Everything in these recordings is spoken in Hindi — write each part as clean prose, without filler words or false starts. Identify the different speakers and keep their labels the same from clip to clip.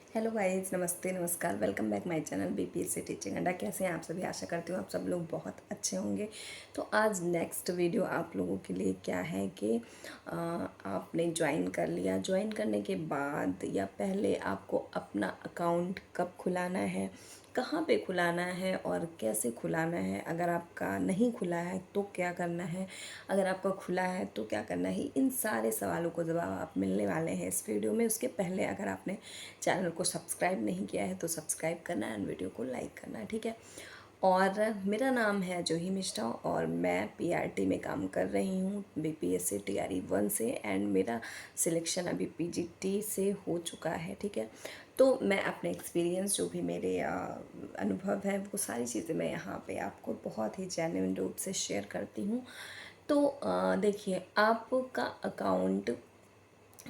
Speaker 1: हेलो गाइस, नमस्ते नमस्कार। Welcome back my channel BPSC teaching अड्डा। कैसे हैं आप सभी? आशा करती हूँ आप सब लोग बहुत अच्छे होंगे। तो आज नेक्स्ट वीडियो आप लोगों के लिए क्या है कि आपने ज्वाइन कर लिया। ज्वाइन करने के बाद या पहले आपको अपना अकाउंट कब खुलाना है, कहाँ पे खुलाना है और कैसे खुलाना है। अगर आपका नहीं खुला है तो क्या करना है, अगर आपका खुला है तो क्या करना है, इन सारे सवालों को जवाब आप मिलने वाले हैं इस वीडियो में। उसके पहले अगर आपने चैनल को सब्सक्राइब नहीं किया है तो सब्सक्राइब करना है एंड वीडियो को लाइक करना है, ठीक है। और मेरा नाम है जूही मिश्रा और मैं पीआरटी में काम कर रही हूँ, बीपीएससी टीआरई 1 से। एंड मेरा सिलेक्शन अभी पीजीटी से हो चुका है, ठीक है। तो मैं अपने एक्सपीरियंस, जो भी मेरे अनुभव है, वो सारी चीज़ें मैं यहाँ पे आपको बहुत ही जेन्युइन रूप से शेयर करती हूँ। तो देखिए, आपका अकाउंट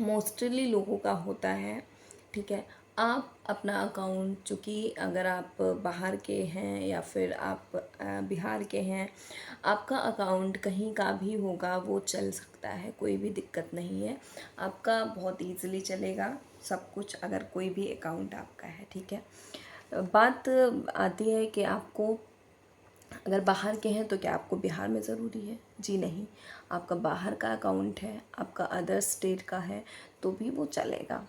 Speaker 1: मोस्टली लोगों का होता है, ठीक है। आप अपना अकाउंट, चूँकि अगर आप बाहर के हैं या फिर आप बिहार के हैं, आपका अकाउंट कहीं का भी होगा, वो चल सकता है, कोई भी दिक्कत नहीं है। आपका बहुत ईजिली चलेगा सब कुछ, अगर कोई भी अकाउंट आपका है, ठीक है। बात आती है कि आपको अगर बाहर के हैं तो क्या आपको बिहार में ज़रूरी है? जी नहीं। आपका बाहर का अकाउंट है, आपका अदर स्टेट का है, तो भी वो चलेगा।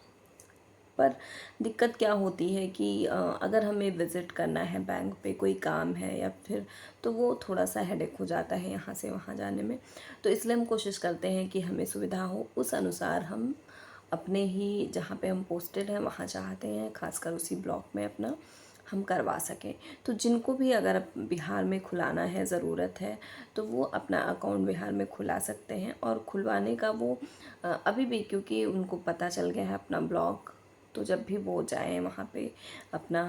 Speaker 1: पर दिक्कत क्या होती है कि अगर हमें विज़िट करना है बैंक पे, कोई काम है या फिर, तो वो थोड़ा सा हेडेक हो जाता है यहाँ से वहाँ जाने में। तो इसलिए हम कोशिश करते हैं कि हमें सुविधा हो, उस अनुसार हम अपने ही जहाँ पे हम पोस्टेड हैं वहाँ चाहते हैं, खासकर उसी ब्लॉक में अपना हम करवा सकें। तो जिनको भी अगर बिहार में खुलाना है, ज़रूरत है, तो वो अपना अकाउंट बिहार में खुला सकते हैं। और खुलवाने का वो अभी भी, क्योंकि उनको पता चल गया है अपना ब्लॉक, तो जब भी वो जाएं वहाँ पे अपना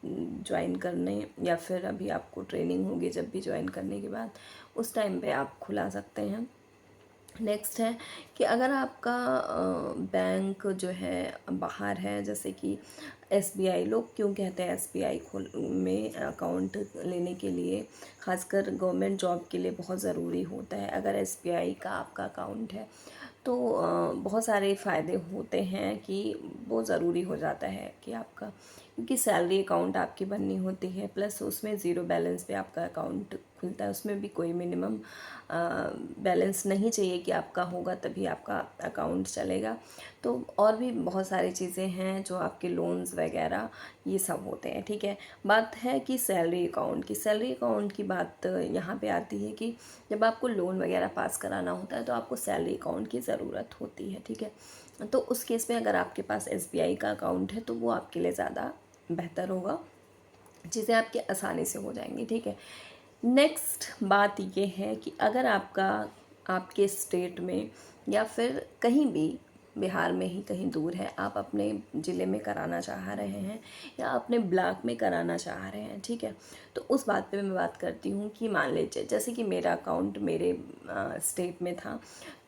Speaker 1: ज्वाइन करने, या फिर अभी आपको ट्रेनिंग होगी जब भी ज्वाइन करने के बाद, उस टाइम पे आप खुला सकते हैं। नेक्स्ट है कि अगर आपका बैंक जो है बाहर है, जैसे कि एसबीआई, लोग क्यों कहते हैं एसबीआई खोल में अकाउंट लेने के लिए, खासकर गवर्नमेंट जॉब के लिए बहुत ज़रूरी होता है। अगर एसबीआई का आपका अकाउंट है तो बहुत सारे फ़ायदे होते हैं कि वो ज़रूरी हो जाता है कि आपका, क्योंकि सैलरी अकाउंट आपकी बननी होती है, प्लस उसमें ज़ीरो बैलेंस पे आपका अकाउंट खुलता है। उसमें भी कोई मिनिमम बैलेंस नहीं चाहिए कि आपका होगा तभी आपका अकाउंट चलेगा। तो और भी बहुत सारी चीज़ें हैं जो आपके लोन्स वगैरह ये सब होते हैं, ठीक है। बात है कि सैलरी अकाउंट की, सैलरी अकाउंट की बात यहाँ पे आती है कि जब आपको लोन वगैरह पास कराना होता है तो आपको सैलरी अकाउंट की ज़रूरत होती है, ठीक है। तो उस केस में अगर आपके पास एसबीआई का अकाउंट है तो वो आपके लिए ज़्यादा बेहतर होगा, चीज़ें आपकी आसानी से हो जाएंगी, ठीक है। नेक्स्ट बात ये है कि अगर आपका आपके स्टेट में या फिर कहीं भी बिहार में ही कहीं दूर है, आप अपने ज़िले में कराना चाह रहे हैं या अपने ब्लॉक में कराना चाह रहे हैं, ठीक है। तो उस बात पे मैं बात करती हूँ कि मान लीजिए जैसे कि मेरा अकाउंट मेरे स्टेट में था,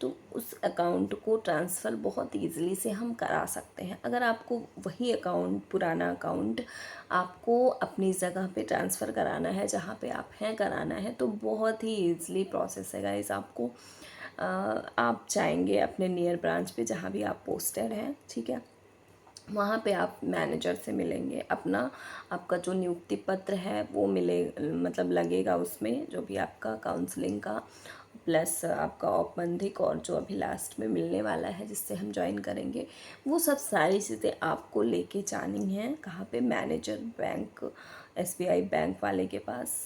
Speaker 1: तो उस अकाउंट को ट्रांसफ़र बहुत ईज़िली से हम करा सकते हैं। अगर आपको वही अकाउंट, पुराना अकाउंट आपको अपनी जगह पे ट्रांसफ़र कराना है, जहाँ पे आप हैं कराना है, तो बहुत ही ईज़िली प्रोसेस है गाइस। आपको आप जाएंगे अपने नियर ब्रांच पे जहाँ भी आप पोस्टेड हैं, ठीक है। वहाँ पे आप मैनेजर से मिलेंगे, अपना आपका जो नियुक्ति पत्र है वो मिले, मतलब लगेगा उसमें, जो भी आपका काउंसलिंग का प्लस आपका औपबंधिक और जो अभी लास्ट में मिलने वाला है जिससे हम ज्वाइन करेंगे, वो सब सारी चीज़ें आपको लेके जानी हैं। कहाँ पे? मैनेजर, बैंक, एसबीआई बैंक वाले के पास।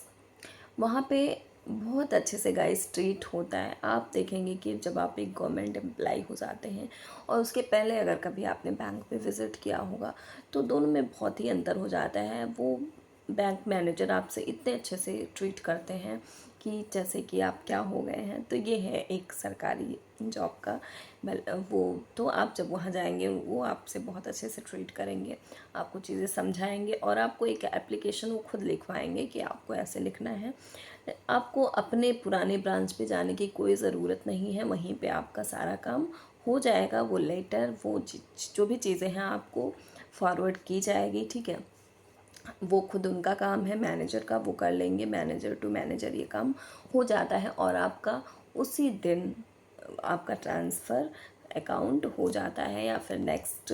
Speaker 1: वहाँ पे बहुत अच्छे से गाइस ट्रीट होता है। आप देखेंगे कि जब आप एक गवर्नमेंट एम्प्लॉय हो जाते हैं और उसके पहले अगर कभी आपने बैंक पे विज़िट किया होगा, तो दोनों में बहुत ही अंतर हो जाता है। वो बैंक मैनेजर आपसे इतने अच्छे से ट्रीट करते हैं कि जैसे कि आप क्या हो गए हैं। तो ये है एक सरकारी जॉब का वो, तो आप जब वहाँ जाएंगे वो आपसे बहुत अच्छे से ट्रीट करेंगे, आपको चीज़ें समझाएंगे और आपको एक एप्लीकेशन वो खुद लिखवाएंगे कि आपको ऐसे लिखना है। आपको अपने पुराने ब्रांच पे जाने की कोई ज़रूरत नहीं है, वहीं पे आपका सारा काम हो जाएगा। वो लेटर, वो जो भी चीज़ें हैं आपको फॉरवर्ड की जाएगी, ठीक है। वो खुद उनका काम है मैनेजर का, वो कर लेंगे, मैनेजर टू मैनेजर ये काम हो जाता है और आपका उसी दिन आपका ट्रांसफ़र अकाउंट हो जाता है या फिर नेक्स्ट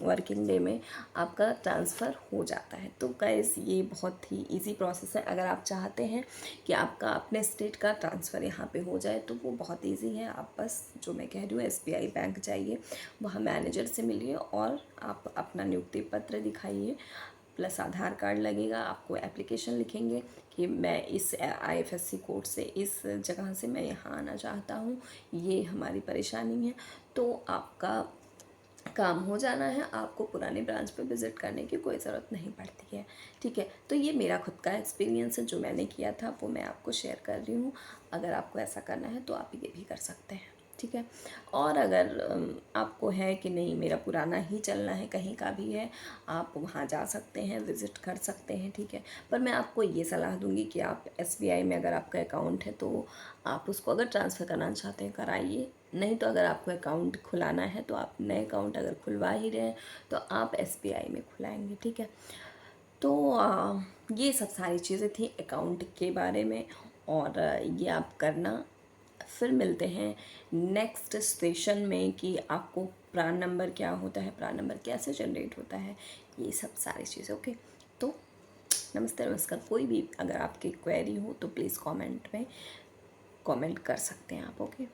Speaker 1: वर्किंग डे में आपका ट्रांसफ़र हो जाता है। तो गाइस ये बहुत ही इजी प्रोसेस है। अगर आप चाहते हैं कि आपका अपने स्टेट का ट्रांसफ़र यहाँ पे हो जाए तो वो बहुत इजी है। आप बस जो मैं कह रही हूँ SBI बैंक जाइए, वहाँ मैनेजर से मिलिए और आप अपना नियुक्ति पत्र दिखाइए, प्लस आधार कार्ड लगेगा। आपको एप्लीकेशन लिखेंगे कि मैं इस IFSC कोड से इस जगह से मैं यहाँ आना चाहता हूँ, ये हमारी परेशानी है। तो आपका काम हो जाना है, आपको पुराने ब्रांच पे विज़िट करने की कोई ज़रूरत नहीं पड़ती है। ठीक है, तो ये मेरा खुद का एक्सपीरियंस है, जो मैंने किया था वो मैं आपको शेयर कर रही हूँ। अगर आपको ऐसा करना है तो आप ये भी कर सकते हैं। ठीक है, और अगर आपको है कि नहीं मेरा पुराना ही चलना है, कहीं का भी है, आप वहाँ जा सकते हैं, विज़िट कर सकते हैं। ठीक है, पर मैं आपको ये सलाह दूँगी कि आप SBI में अगर आपका अकाउंट है तो आप उसको अगर ट्रांसफ़र करना चाहते हैं कराइए, नहीं तो अगर आपको अकाउंट खुलाना है तो आप नए अकाउंट अगर खुलवा ही रहे हैं तो आप SBI में खुलाएंगे। ठीक है, तो ये सब सारी चीज़ें थी अकाउंट के बारे में, और ये आप करना। फिर मिलते हैं नेक्स्ट सेशन में कि आपको प्रान नंबर क्या होता है, प्रान नंबर कैसे जनरेट होता है, ये सब सारी चीज़ें। ओके, तो नमस्ते नमस्कार। कोई भी अगर आपकी क्वेरी हो तो प्लीज़ कमेंट में कमेंट कर सकते हैं आप। ओके।